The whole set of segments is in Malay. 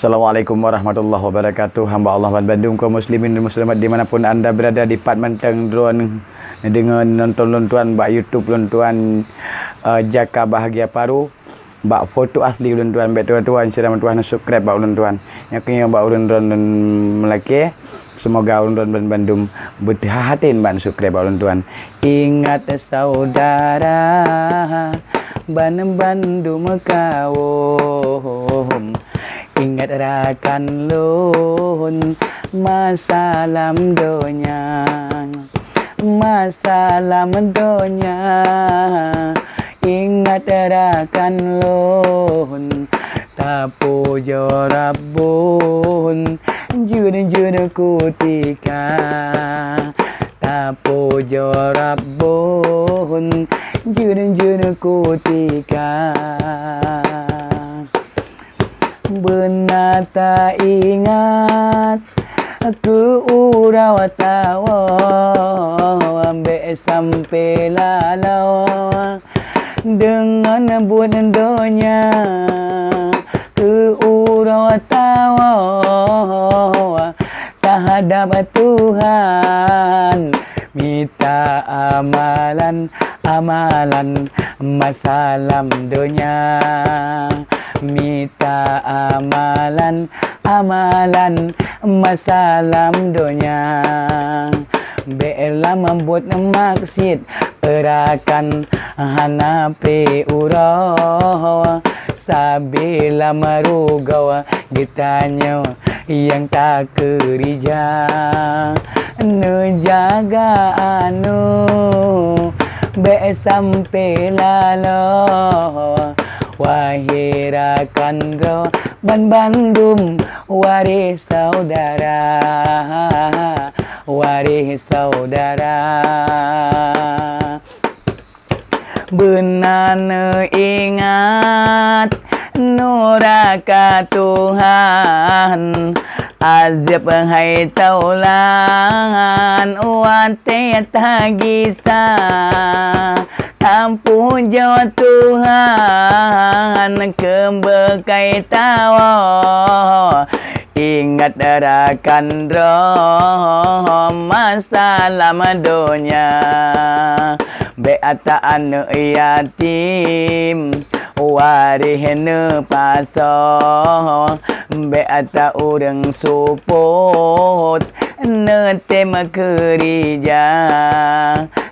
Assalamualaikum warahmatullahi wabarakatuh. Hamba Allah dan Bandung kaum muslimin dan muslimat dimanapun anda berada di Pat Menteng drone dengan nonton lontuan bak YouTube lontuan Jaka Bahagia Paru bak foto asli lontuan bak tuan-tuan sedang tuan subscribe bak lontuan yakni bak lontuan Melaki. Semoga lontuan Bandung berhatin bak subscribe bak lontuan. Ingat saudara Bandung kawum, ingat rakan lun masalam donya, masalam donya. Ingat rakan lun tapu jorabun jun kutika, tapu jorabun jun kutika. Benata ingat aku urau tawa ambek sampai lalau dengan buat donya ke urau tawa terhadap Tuhan minta amalan masalam donya, minta amalan masalam donya. Bela membuat maksud erakan hanapi urau sabila marugau gitanya yang tak kerja nejaga anu be sampai lalu wahirakan ro Bandung waris saudara, waris saudara. Benan ingat nuraka Tuhan azab hai taulan wate tagisa ampun jauh Tuhan kebekai tawa ingat rakan roh masalah donya beata anu yatim warihne paso beata urang support netem kerja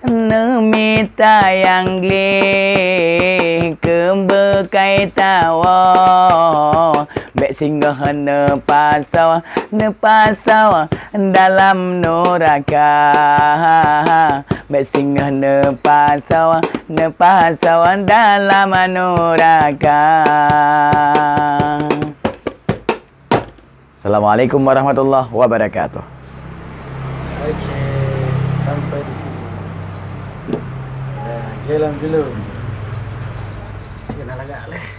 nemita yang gli kebekai tawa bek singgah ne pasau dalam neraka bek singgah ne pasau dalam neraka. Assalamualaikum warahmatullahi wabarakatuh. Oke, sampai di sini. Jalan dulu. Kenal agak leh.